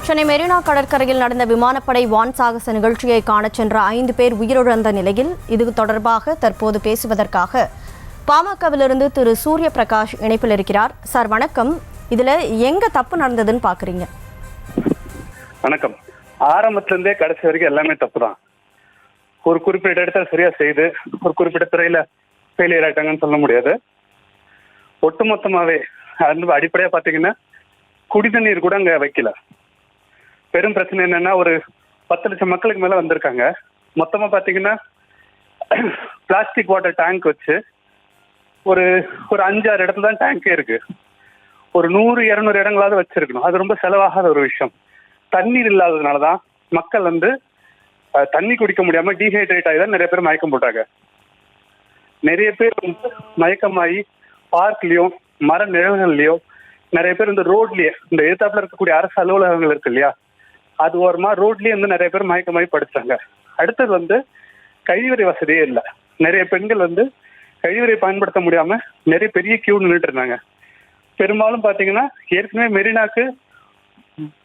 சென்னை மெரினா கடற்கரையில் நடந்த விமானப்படை வான் சாகச நிகழ்ச்சியை காணச் சென்ற 5 பேர் உயிரிழந்த நிலையில் இது தொடர்பாக தற்போது பேசுவதற்காக பாமகவிலிருந்து திரு சூரிய பிரகாஷ் இணைப்பில் இருக்கிறார். சார் வணக்கம். இதுல எங்க தப்பு நடந்ததுன்னு பாக்குறீங்க? வணக்கம். ஆரம்பத்திலிருந்தே கடைசி வரைக்கும் எல்லாமே தப்பு தான். ஒரு குறிப்பிட்ட இடத்துல சரியா செய்து ஒரு குறிப்பிட்ட துறையில ஃபெயிலியர் ஆயிட்டாங்கன்னு சொல்ல முடியாது. ஒட்டுமொத்தமாவே அது அடிப்படையா பாத்தீங்கன்னா குடிதண்ணீர் கூட அங்க வைக்கல. பெரும் பிரச்சனை என்னன்னா ஒரு 10 லட்சம் மக்களுக்கு மேல வந்திருக்காங்க. மொத்தமா பாத்தீங்கன்னா பிளாஸ்டிக் வாட்டர் டேங்க் வச்சு ஒரு 5-6 இடத்துல தான் டேங்கே இருக்கு. ஒரு 100-200 இடங்களாவது வச்சிருக்கணும். அது ரொம்ப செலவாகாத ஒரு விஷயம். தண்ணீர் இல்லாததுனாலதான் மக்கள் தண்ணி குடிக்க முடியாம டீஹைட்ரேட் ஆகி தான் நிறைய பேர் மயக்கம் போட்டாங்க. நிறைய பேர் மயக்கமாகி பார்க்லயோ மர நிழல்கள்லயோ நிறைய பேர் ரோட்லயே இந்த எதிர்த்தாப்புல இருக்கக்கூடிய அரசு அலுவலகங்கள் இருக்கு இல்லையா, அது ஓரமா ரோட்லயே நிறைய பேர் மயக்கமாகி படுத்தாங்க. அடுத்தது கழிவறை வசதியே இல்லை. நிறைய பெண்கள் கழிவறை பயன்படுத்த முடியாம நிறைய பெரிய கியூ நின்றுட்டு இருந்தாங்க. பெரும்பாலும் பாத்தீங்கன்னா ஏற்கனவே மெரினாக்கு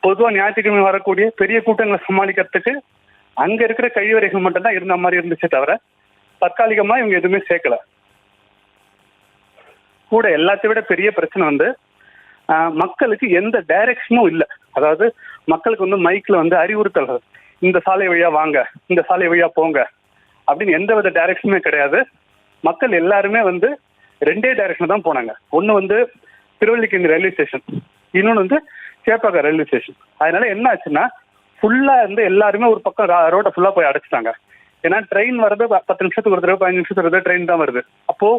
பொதுவா ஞாயிற்றுக்கிழமை வரக்கூடிய பெரிய கூட்டங்களை சமாளிக்கிறதுக்கு அங்க இருக்கிற கழிவறைகள் மட்டும் தான் இருந்த மாதிரி இருந்துச்சே தவிர தற்காலிகமா இவங்க எதுவுமே சேர்க்கல. கூட எல்லாத்தையும் விட பெரிய பிரச்சனை மக்களுக்கு எந்த டைரக்ஷனும் இல்லை. அதாவது மக்களுக்கு மைக்ல அறிவுறுத்தல்கள், இந்த சாலை வழியா வாங்க, இந்த சாலை வழியா போங்க அப்படின்னு எந்த வித டைரக்ஷனுமே கிடையாது. மக்கள் எல்லாருமே 2 டைரக்ஷன் தான் போனாங்க. ஒன்னு திருவல்லிக்கேணி ரயில்வே ஸ்டேஷன், இன்னொன்னு சேப்பாக்கம் ரயில்வே ஸ்டேஷன். அதனால என்ன ஆச்சுன்னா ஃபுல்லா எல்லாருமே ஒரு பக்கம் ரோட்டை ஃபுல்லா போய் அடைச்சிட்டாங்க. ஏன்னா ட்ரெயின் வர்றது 10 நிமிஷத்துக்கு ஒரு தடவை 15 நிமிஷத்துக்கு ஒரு தடவை ட்ரெயின் தான் வருது. அப்போ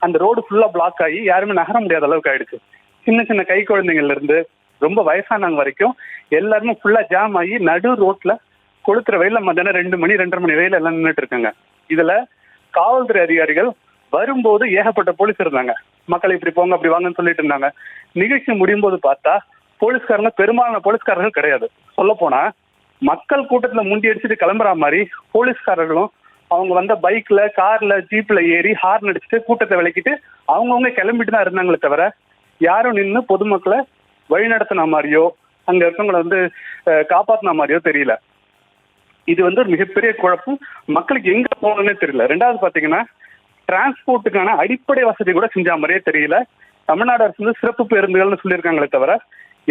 அந்த ரோடு ஃபுல்லா பிளாக் ஆகி யாருமே நகர முடியாத அளவுக்கு ஆயிடுச்சு. சின்ன சின்ன கை குழந்தைங்கள்ல இருந்து ரொம்ப வயசானவங்க வரைக்கும் எல்லாருமே ஃபுல்லா ஜாம் ஆகி நடு ரோட்ல கொளுத்துற வெயில மத்தியானம் 2 மணி 2:30 மணி வெயில எல்லாம் நின்றுட்டு இருக்காங்க. இதுல காவல்துறை அதிகாரிகள் வரும்போது ஏகப்பட்ட போலீஸ் இருந்தாங்க. மக்களை இப்படி போங்க அப்படி வாங்கன்னு சொல்லிட்டு இருந்தாங்க. நிகழ்ச்சி முடியும் போது பார்த்தா போலீஸ்காரங்க பெரும்பாலான போலீஸ்காரர்கள் கிடையாது. சொல்ல போனா மக்கள் கூட்டத்துல முண்டி அடிச்சுட்டு கிளம்புற மாதிரி போலீஸ்காரர்களும் அவங்க பைக்ல கார்ல ஜீப்ல ஏறி ஹார்ன் அடிச்சுட்டு கூட்டத்தை விளக்கிட்டு அவங்கவுங்க கிளம்பிட்டு தான் இருந்தாங்களே தவிர யாரும் நின்று பொதுமக்களை வழிநடத்தின மாதிரியோ அங்க இருக்கவங்களை காப்பாத்தின மாதிரியோ தெரியல. இது ஒரு மிகப்பெரிய குழப்பம். மக்களுக்கு எங்க போகணும்னே தெரியல. 2வது பாத்தீங்கன்னா டிரான்ஸ்போர்ட்டுக்கான அடிப்படை வசதி கூட செஞ்ச மாதிரியே தெரியல. தமிழ்நாடு அரசு சிறப்பு பேருந்துகள்னு சொல்லியிருக்காங்களே தவிர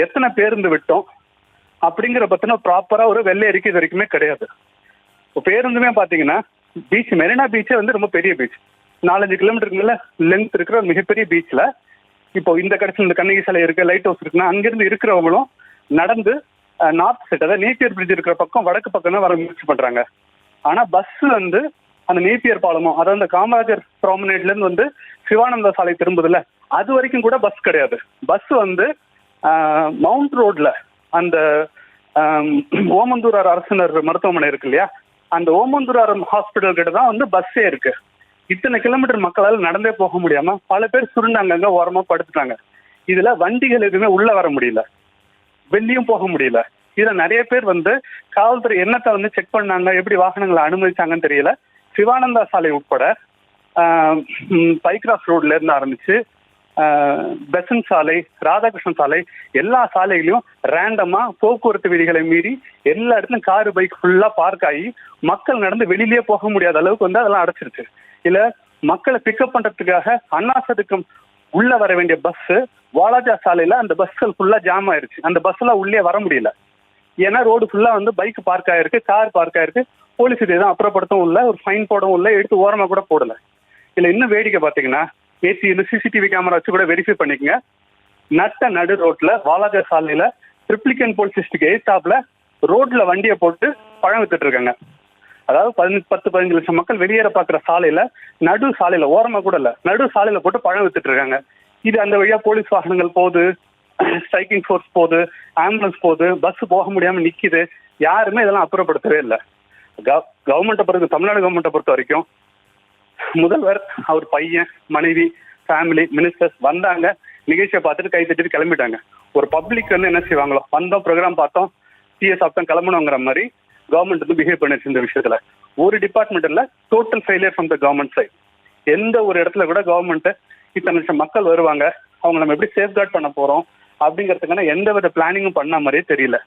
எத்தனை பேருந்து விட்டோம் அப்படிங்கிற பத்தின ப்ராப்பரா ஒரு வெள்ளை அறிக்கை இது வரைக்குமே கிடையாது. இப்போ பேருந்துமே பாத்தீங்கன்னா பீச் மெரினா பீச்சே ரொம்ப பெரிய பீச், 4-5 கிலோமீட்டருக்கு மேல லென்த் இருக்கிற மிகப்பெரிய பீச்ல இப்போ இந்த கடைசியில் இந்த கண்ணகி சிலை இருக்கு, லைட் ஹவுஸ் இருக்குன்னா அங்கிருந்து இருக்கிறவங்களும் நடந்து நார்த் சைட் அதாவது நேப்பியர் பிரிட்ஜ் இருக்கிற பக்கம் வடக்கு பக்கம் தான் வர முயற்சி பண்றாங்க. ஆனா பஸ் அந்த நேப்பியர் பாலமும் அதாவது அந்த காமராஜர் ப்ராமனேட்ல இருந்து சிவானந்தா சாலை திரும்புதுல அது வரைக்கும் கூட பஸ் கிடையாது. பஸ் மவுண்ட் ரோட்ல அந்த ஓமந்தூரார் அரசினர் மருத்துவமனை இருக்கு இல்லையா, அந்த ஓமந்தூரார் ஹாஸ்பிட்டல் கிட்ட தான் பஸ்ஸே இருக்கு. இத்தனை கிலோமீட்டர் மக்களால் நடந்தே போக முடியாம பல பேர் சுருண்டாங்க, ஓரமா படுத்துட்டாங்க. இதுல வண்டிகள் எதுவுமே உள்ள வர முடியல, வெளியும் போக முடியல. இதுல நிறைய பேர் காவல்துறை என்னத்தை செக் பண்ணாங்க, எப்படி வாகனங்களை அனுமதிச்சாங்கன்னு தெரியல. சிவானந்தா சாலை உட்பட பைக்ராஸ் ரோட்ல இருந்து ஆரம்பிச்சு பெசன் சாலை, ராதாகிருஷ்ணன் சாலை, எல்லா சாலைகளையும் ரேண்டமா போக்குவரத்து விதிகளை மீறி எல்லா இடத்துலயும் காரு பைக் ஃபுல்லா பார்க் ஆகி மக்கள் நடந்து வெளியிலேயே போக முடியாத அளவுக்கு அதெல்லாம் அடைச்சிருச்சு. இல்ல மக்களை பிக்கப் பண்றதுக்காக அண்ணாசதுக்கம் உள்ள வர வேண்டிய பஸ் வாலாஜா சாலையில அந்த பஸ்கள் ஃபுல்லா ஜாம் ஆயிருச்சு. அந்த பஸ் எல்லாம் உள்ளே வர முடியல. ஏன்னா ரோடு ஃபுல்லா பைக் பார்க் ஆயிருக்கு, கார் பார்க் ஆயிருக்கு. போலீஸ் இதான் அப்புறப்படுத்தவும் இல்லை, ஒரு ஃபைன் போடவும் இல்லை, எடுத்து ஓரமா கூட போடல. இல்ல இன்னும் வேடிக்கை பாத்தீங்கன்னா ஏசி சிசிடிவி கேமரா வச்சு கூட வெரிஃபை பண்ணிக்கங்க. நடு ரோட்ல வாலாஜா சாலையில ட்ரிப்ளிகன் போலீஸ் ஸ்டேஷனுக்கு எதிர்த்தாப்புல ரோட்ல வண்டியை போட்டு பழம் வித்துட்டு இருக்காங்க. அதாவது 10-15 லட்சம் மக்கள் வெளியேற பாக்குற சாலையில நடு சாலையில ஓரமா கூட இல்ல, நடு சாலையில போட்டு பழம் வித்துட்டு இருக்காங்க. இது அந்த வழியா போலீஸ் வாகனங்கள் போகுது, ஸ்ட்ரைக்கிங் ஃபோர்ஸ் போகுது, ஆம்புலன்ஸ் போகுது, பஸ் போக முடியாம நிக்குது. யாருமே இதெல்லாம் அப்புறப்படுத்தவே இல்லை. கவர்மெண்ட்டை தமிழ்நாடு கவர்மெண்ட்டை பொறுத்த வரைக்கும் முதல்வர், அவர் பையன், மனைவி, ஃபேமிலி, மினிஸ்டர்ஸ் வந்தாங்க, நிகழ்ச்சியை பார்த்துட்டு கை தட்டிட்டு கிளம்பிட்டாங்க. ஒரு பப்ளிக் என்ன செய்வாங்களோ, வந்தோம் ப்ரோக்ராம் பார்த்தோம், டீயை சாப்பிட்டோம் கிளம்பணுங்கிற மாதிரி கவர்மெண்ட் பிஹேவ் பண்ணிருச்சு. இந்த விஷயத்துல ஒரு டிபார்ட்மெண்ட் இல்ல, total failure from the government side. எந்த ஒரு இடத்துல கூட கவர்மெண்ட் இத்தனை லட்சம் மக்கள் வருவாங்க, அவங்க நம்ம எப்படி சேஃப்கார்ட் பண்ண போறோம் அப்படிங்கிறதுக்கான எந்த வித பிளானிங்கும் பண்ண மாதிரியே தெரியல.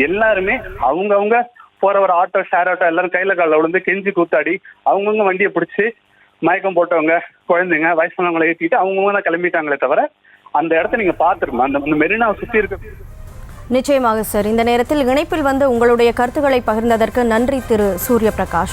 எல்லாருமே அவங்கவுங்க போறவர் ஆட்டோ ஷேர் ஆட்டோ எல்லாரும் கையில காலில் விழுந்து கெஞ்சி கூத்தாடி அவங்கவுங்க வண்டியை பிடிச்சி மயக்கம் போட்டவங்க குழந்தைங்க வயசானவங்களை ஏற்றிட்டு அவங்கவுங்க தான் கிளம்பிட்டாங்களே தவிர அந்த இடத்த நீங்க பாத்துருமா அந்த மெரினாவை சுத்தி இருக்க. நிச்சயமாக சார். இந்த நேரத்தில் இணைப்பில் வந்து உங்களுடைய கருத்துக்களை பகிர்ந்ததற்கு நன்றி திரு சூரிய பிரகாஷ்.